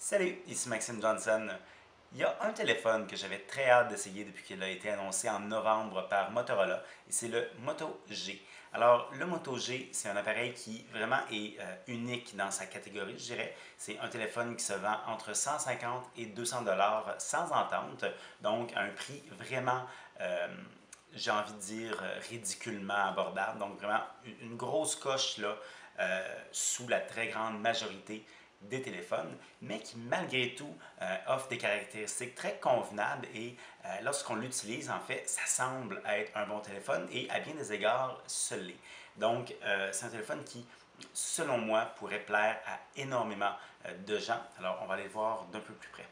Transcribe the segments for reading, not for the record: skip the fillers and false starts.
Salut, ici Maxime Johnson. Il y a un téléphone que j'avais très hâte d'essayer depuis qu'il a été annoncé en novembre par Motorola, et c'est le Moto G. Alors, le Moto G, c'est un appareil qui vraiment est unique dans sa catégorie, je dirais. C'est un téléphone qui se vend entre 150 et 200 dollars sans entente, donc à un prix vraiment, euh, j'ai envie de dire, ridiculement abordable. Donc, vraiment une grosse coche là, sous la très grande majorité des téléphones, mais qui malgré tout offre des caractéristiques très convenables et lorsqu'on l'utilise, en fait, ça semble être un bon téléphone et à bien des égards, ce l'est. Donc, c'est un téléphone qui, selon moi, pourrait plaire à énormément de gens. Alors, on va aller le voir d'un peu plus près.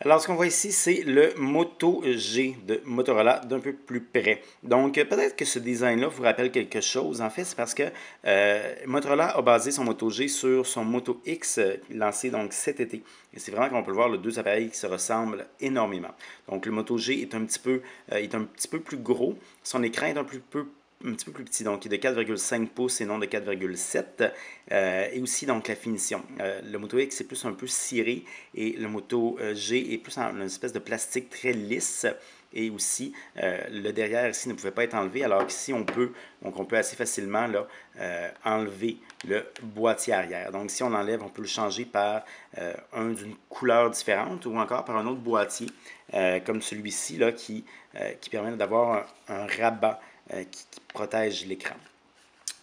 Alors, ce qu'on voit ici, c'est le Moto G de Motorola d'un peu plus près. Donc, peut-être que ce design-là vous rappelle quelque chose. En fait, c'est parce que Motorola a basé son Moto G sur son Moto X lancé donc cet été. Et c'est vraiment, comme on peut le voir, les deux appareils qui se ressemblent énormément. Donc, le Moto G est est un petit peu plus gros. Son écran est un petit peu plus petit, donc il est de 4,5 pouces et non de 4,7. Et aussi donc la finition. Le Moto X est plus un peu ciré et le Moto G est plus en une espèce de plastique très lisse. Et aussi, le derrière ici ne pouvait pas être enlevé, alors qu'ici on peut assez facilement là, enlever le boîtier arrière. Donc si on l'enlève, on peut le changer par un d'une couleur différente ou encore par un autre boîtier, comme celui-ci là, qui permet d'avoir un rabat qui protège l'écran.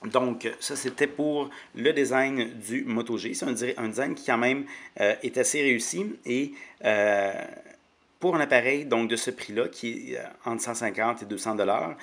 Donc, ça, c'était pour le design du Moto G. C'est un design qui, quand même, est assez réussi et pour un appareil donc, de ce prix-là, qui est entre 150 et 200 dollars,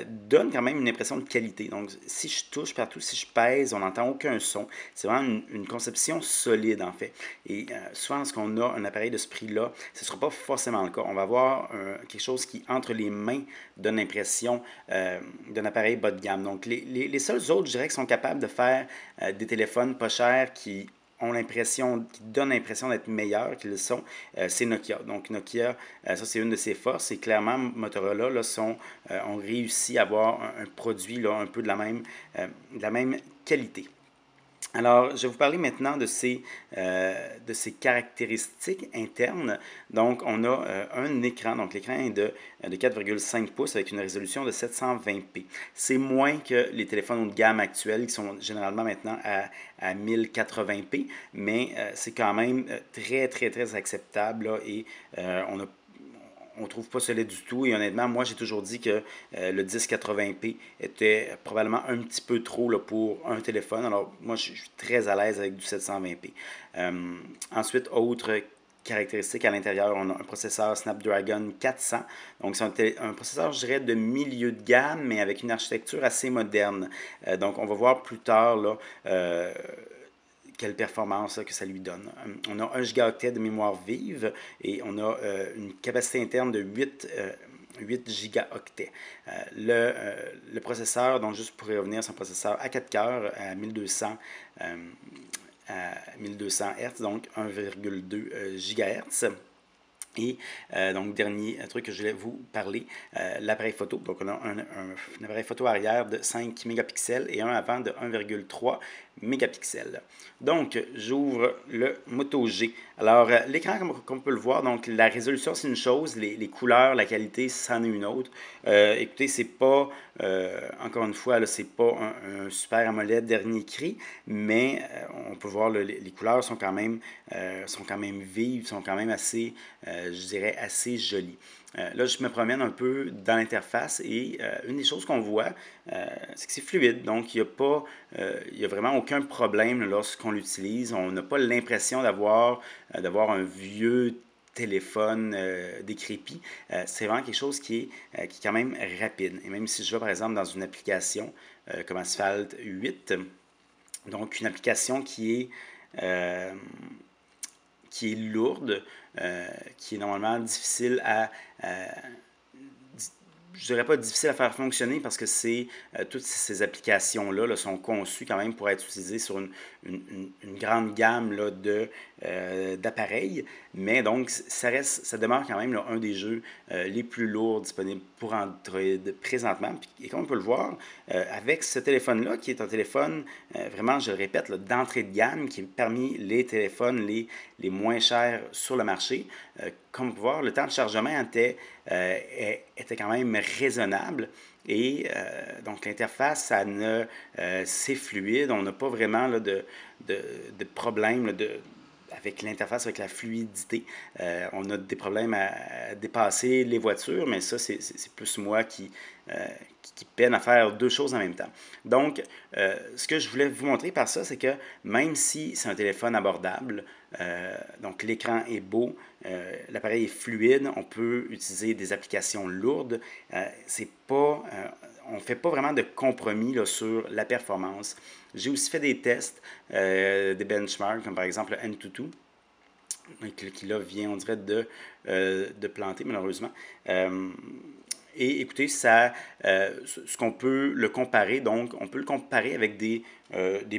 donne quand même une impression de qualité. Donc, si je touche partout, si je pèse, on n'entend aucun son. C'est vraiment une conception solide, en fait. Et souvent, lorsqu'on a un appareil de ce prix-là, ce ne sera pas forcément le cas. On va avoir quelque chose qui, entre les mains, donne l'impression d'un appareil bas de gamme. Donc, les seuls autres, je dirais, qui sont capables de faire des téléphones pas chers qui qui donnent l'impression d'être meilleurs qu'ils le sont, c'est Nokia. Donc Nokia, ça c'est une de ses forces et clairement Motorola là, ont réussi à avoir un produit là, un peu de la même qualité. Alors, je vais vous parler maintenant de ces caractéristiques internes. Donc, on a un écran. Donc, l'écran est de 4,5 pouces avec une résolution de 720p. C'est moins que les téléphones haut de gamme actuels qui sont généralement maintenant à 1080p, mais c'est quand même très, très, très acceptable là, et on ne trouve pas cela du tout. Et honnêtement, moi, j'ai toujours dit que le 1080p était probablement un petit peu trop là, pour un téléphone. Alors, moi, je suis très à l'aise avec du 720p. Ensuite, autre caractéristique à l'intérieur, on a un processeur Snapdragon 400. Donc, c'est un processeur, je dirais, de milieu de gamme, mais avec une architecture assez moderne. Donc, on va voir plus tard là, quelle performance que ça lui donne. On a 1 gigaoctet de mémoire vive et on a une capacité interne de 8 gigaoctets. Le processeur, donc juste pour y revenir, c'est un processeur à 4 cœurs à 1200 Hz, donc 1,2 GHz. Et donc, dernier truc que je voulais vous parler, l'appareil photo. Donc, on a un appareil photo arrière de 5 mégapixels et un avant de 1,3 mégapixels. Donc, j'ouvre le Moto G. Alors, l'écran, comme on peut le voir, donc la résolution, c'est une chose, les couleurs, la qualité, c'en est une autre. Écoutez, c'est pas, encore une fois, c'est pas un super AMOLED dernier cri, mais on peut voir les couleurs sont quand même vives, sont quand même assez, je dirais, assez jolies. Là, je me promène un peu dans l'interface et une des choses qu'on voit, c'est que c'est fluide. Donc, il n'y a vraiment aucun problème lorsqu'on l'utilise. On n'a pas l'impression d'avoir un vieux téléphone décrépit. C'est vraiment quelque chose qui est quand même rapide. Et même si je vais, par exemple, dans une application comme Asphalt 8, donc une application qui est lourde, qui est normalement difficile je dirais pas difficile à faire fonctionner parce que toutes ces applications-là là, sont conçues quand même pour être utilisées sur une grande gamme là, d'appareils, mais donc ça demeure quand même là, un des jeux les plus lourds disponibles pour Android présentement. Et comme on peut le voir, avec ce téléphone-là, qui est un téléphone vraiment, je le répète, d'entrée de gamme, qui est parmi les téléphones les moins chers sur le marché, comme on peut voir, le temps de chargement était quand même raisonnable. Et donc l'interface, c'est fluide, on n'a pas vraiment là, de problème là, avec l'interface, avec la fluidité. On a des problèmes à dépasser les voitures, mais ça, c'est plus moi qui peine à faire deux choses en même temps. Donc, ce que je voulais vous montrer par ça, c'est que même si c'est un téléphone abordable, donc l'écran est beau, l'appareil est fluide, on peut utiliser des applications lourdes, on ne fait pas vraiment de compromis là, sur la performance. J'ai aussi fait des tests, des benchmarks, comme par exemple le Antutu, qui là vient, on dirait, de planter, malheureusement. Et écoutez, ce qu'on peut le comparer, donc, on peut le comparer avec des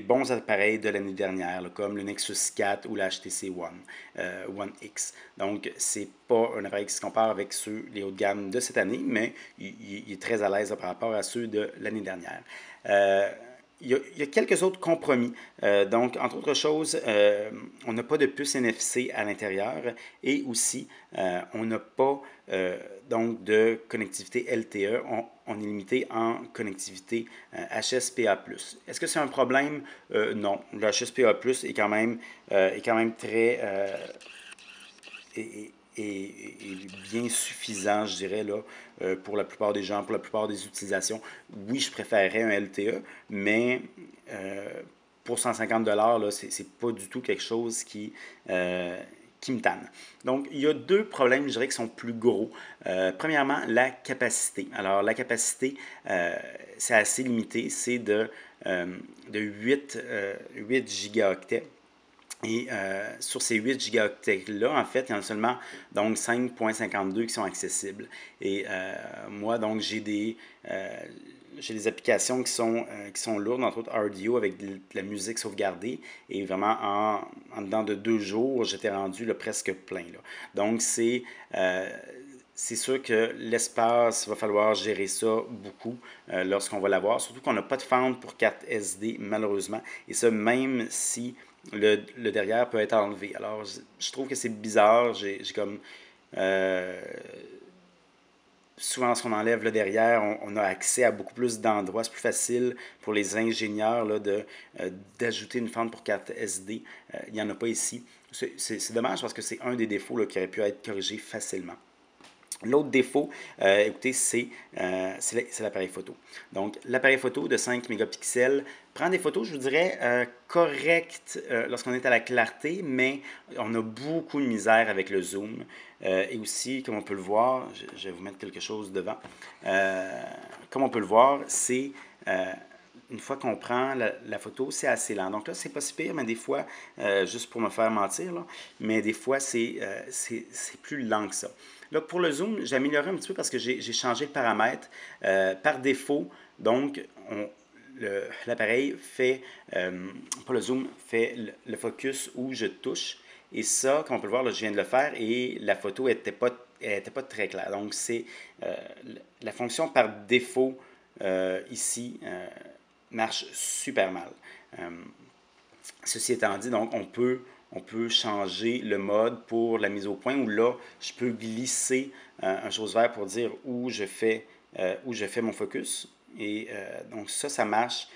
bons appareils de l'année dernière, là, comme le Nexus 4 ou la HTC One X. Donc, c'est pas un appareil qui se compare avec les hauts de gamme de cette année, mais il est très à l'aise par rapport à ceux de l'année dernière. Il y a quelques autres compromis. Donc, entre autres choses, on n'a pas de puce NFC à l'intérieur et aussi, on n'a pas donc de connectivité LTE. On est limité en connectivité HSPA+. Est-ce que c'est un problème? Non. Le HSPA+, est quand même très... est bien suffisant, je dirais, là, pour la plupart des gens, pour la plupart des utilisations. Oui, je préférerais un LTE, mais pour 150 $, c'est pas du tout quelque chose qui me tanne. Donc, il y a deux problèmes, je dirais, qui sont plus gros. Premièrement, la capacité. Alors, la capacité, c'est assez limité, c'est de 8 gigaoctets. Et sur ces 8 gigaoctets-là, en fait, il y en a seulement donc 5.52 qui sont accessibles. Et moi, donc, j'ai des applications qui sont lourdes, entre autres RDO, avec de la musique sauvegardée. Et vraiment, en dedans de 2 jours, j'étais rendu là, presque plein. Là. Donc, c'est sûr que l'espace, il va falloir gérer ça beaucoup lorsqu'on va l'avoir. Surtout qu'on n'a pas de fente pour carte SD, malheureusement. Et ça, même si le derrière peut être enlevé. Alors, je trouve que c'est bizarre. J'ai comme... souvent, lorsqu'on enlève le derrière, on a accès à beaucoup plus d'endroits. C'est plus facile pour les ingénieurs là, d'ajouter une fente pour carte SD. Il n'y en a pas ici. C'est dommage parce que c'est un des défauts là, qui aurait pu être corrigé facilement. L'autre défaut, écoutez, c'est l'appareil photo. Donc, l'appareil photo de 5 mégapixels prend des photos, je vous dirais, correctes lorsqu'on est à la clarté, mais on a beaucoup de misère avec le zoom. Et aussi, comme on peut le voir, je vais vous mettre quelque chose devant. Comme on peut le voir, c'est... une fois qu'on prend la photo, c'est assez lent. Donc là, c'est pas si pire, mais des fois, juste pour me faire mentir, là, mais des fois, c'est plus lent que ça. Là, pour le zoom, j'ai amélioré un petit peu parce que j'ai changé le paramètre. Par défaut, donc, l'appareil fait, pas le zoom, fait le focus où je touche. Et ça, comme on peut le voir, là, je viens de le faire et la photo n'était pas très claire. Donc, c'est la fonction par défaut ici marche super mal. Ceci étant dit, donc, on peut changer le mode pour la mise au point où là, je peux glisser un chose vert pour dire où je fais mon focus. Et donc ça marche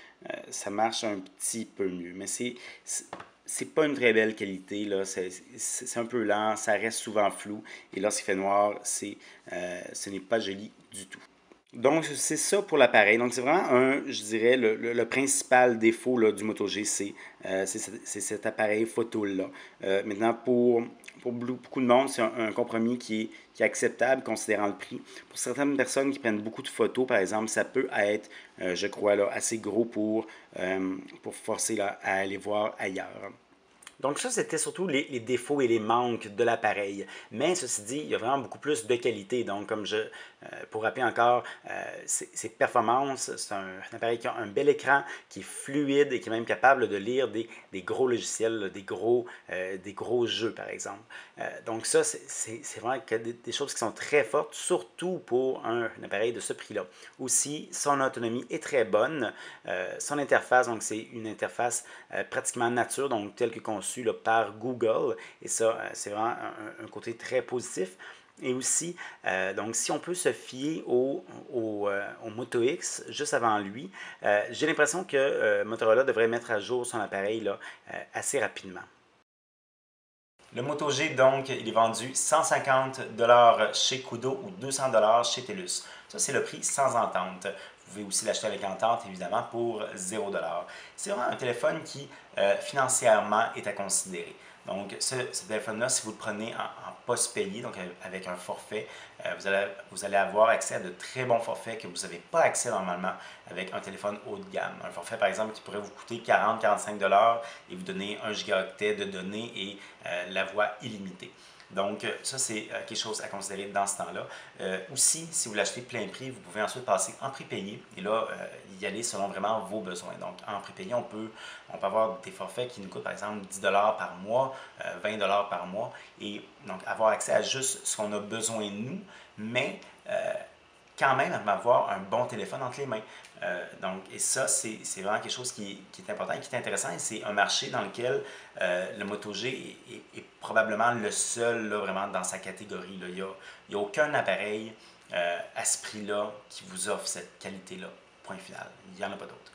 un petit peu mieux. Mais c'est pas une très belle qualité, là. C'est un peu lent, ça reste souvent flou. Et lorsqu'il fait noir, ce n'est pas joli du tout. Donc, c'est ça pour l'appareil. Donc, c'est vraiment, je dirais, le principal défaut là, du Moto G, c'est cet appareil photo-là. Maintenant, pour beaucoup de monde, c'est un compromis qui est acceptable, considérant le prix. Pour certaines personnes qui prennent beaucoup de photos, par exemple, ça peut être, je crois, là, assez gros pour forcer là, à aller voir ailleurs. Donc ça, c'était surtout les défauts et les manques de l'appareil. Mais ceci dit, il y a vraiment beaucoup plus de qualité. Donc pour rappeler encore, ses performances, c'est un appareil qui a un bel écran, qui est fluide et qui est même capable de lire des gros logiciels, des gros jeux par exemple. Donc ça, c'est vraiment des choses qui sont très fortes, surtout pour un appareil de ce prix-là. Aussi, son autonomie est très bonne. Son interface, donc c'est une interface pratiquement nature, donc telle que conçue là, par Google. Et ça, c'est vraiment un côté très positif. Et aussi, donc si on peut se fier au Moto X juste avant lui, j'ai l'impression que Motorola devrait mettre à jour son appareil là, assez rapidement. Le Moto G, donc, il est vendu 150 $ chez Kudo ou 200 $ chez TELUS. Ça, c'est le prix sans entente. Vous pouvez aussi l'acheter avec entente, évidemment, pour 0 $. C'est vraiment un téléphone qui, financièrement, est à considérer. Donc, ce téléphone-là, si vous le prenez en poste payé, donc avec un forfait, vous allez avoir accès à de très bons forfaits que vous n'avez pas accès normalement avec un téléphone haut de gamme. Un forfait, par exemple, qui pourrait vous coûter 40-45 $ et vous donner 1 gigaoctet de données et la voix illimitée. Donc, ça, c'est quelque chose à considérer dans ce temps-là. Aussi, si vous l'achetez plein prix, vous pouvez ensuite passer en prépayé et là, y aller selon vraiment vos besoins. Donc, en prépayé, on peut avoir des forfaits qui nous coûtent, par exemple, 10 $ par mois, 20 $ par mois et donc avoir accès à juste ce qu'on a besoin de nous, mais quand même avoir un bon téléphone entre les mains. Et ça, c'est vraiment quelque chose qui est important et qui est intéressant. Et c'est un marché dans lequel le Moto G est probablement le seul là, vraiment dans sa catégorie. Là. Il n'y a aucun appareil à ce prix-là qui vous offre cette qualité-là. Point final. Il n'y en a pas d'autre.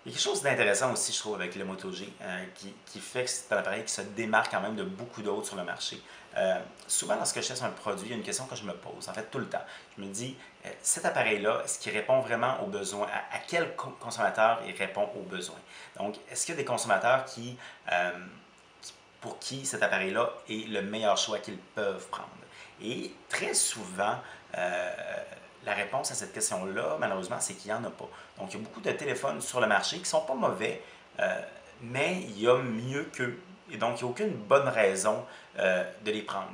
Il y a quelque chose d'intéressant aussi, je trouve, avec le Moto G, qui fait que c'est un appareil qui se démarque quand même de beaucoup d'autres sur le marché. Souvent, lorsque je teste un produit, il y a une question que je me pose, en fait, tout le temps. Je me dis, cet appareil-là, est-ce qu'il répond vraiment aux besoins? À quel consommateur il répond aux besoins? Donc, est-ce qu'il y a des consommateurs pour qui cet appareil-là est le meilleur choix qu'ils peuvent prendre? Et très souvent, la réponse à cette question-là, malheureusement, c'est qu'il n'y en a pas. Donc, il y a beaucoup de téléphones sur le marché qui ne sont pas mauvais, mais il y a mieux qu'eux. Et donc, il n'y a aucune bonne raison de les prendre.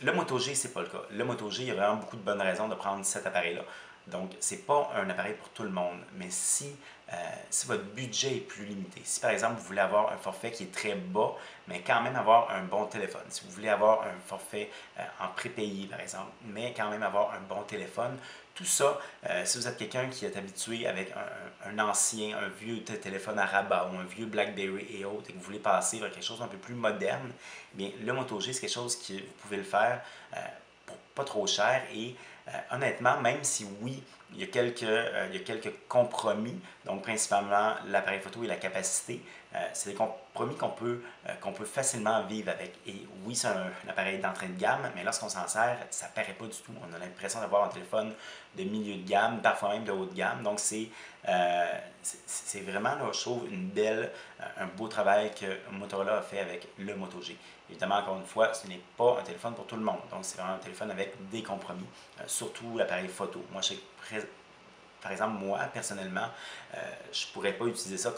Le Moto G, ce n'est pas le cas. Le Moto G, il y a vraiment beaucoup de bonnes raisons de prendre cet appareil-là. Donc, ce n'est pas un appareil pour tout le monde, mais si votre budget est plus limité, si par exemple vous voulez avoir un forfait qui est très bas, mais quand même avoir un bon téléphone, si vous voulez avoir un forfait en prépayé par exemple, mais quand même avoir un bon téléphone, tout ça, si vous êtes quelqu'un qui est habitué avec un ancien, un vieux téléphone à rabat ou un vieux BlackBerry et autres, et que vous voulez passer vers quelque chose d'un peu plus moderne, bien, le Moto G, c'est quelque chose que vous pouvez le faire pour pas trop cher et honnêtement, même si oui, il y a quelques compromis, donc principalement l'appareil photo et la capacité, c'est des compromis qu'on peut facilement vivre avec. Et oui, c'est un appareil d'entrée de gamme, mais lorsqu'on s'en sert, ça ne paraît pas du tout. On a l'impression d'avoir un téléphone de milieu de gamme, parfois même de haut de gamme. Donc c'est vraiment, là, je trouve, un beau travail que Motorola a fait avec le Moto G. Évidemment, encore une fois, ce n'est pas un téléphone pour tout le monde. Donc, c'est vraiment un téléphone avec des compromis, surtout l'appareil photo. Moi, par exemple, moi, personnellement, je ne pourrais pas utiliser ça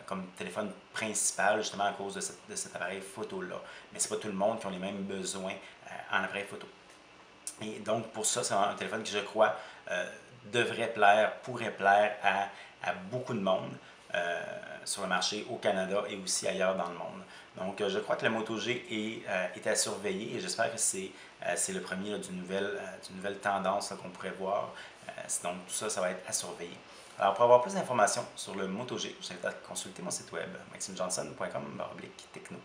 comme téléphone principal, justement à cause de cet appareil photo-là. Mais ce n'est pas tout le monde qui a les mêmes besoins en appareil photo. Et donc, pour ça, c'est un téléphone qui, je crois, pourrait plaire à beaucoup de monde sur le marché au Canada et aussi ailleurs dans le monde. Donc, je crois que le Moto G est à surveiller et j'espère que c'est le premier d'une nouvelle tendance qu'on pourrait voir. Donc, tout ça, ça va être à surveiller. Alors, pour avoir plus d'informations sur le Moto G, je vous invite à consulter mon site web maximejohnson.com/techno.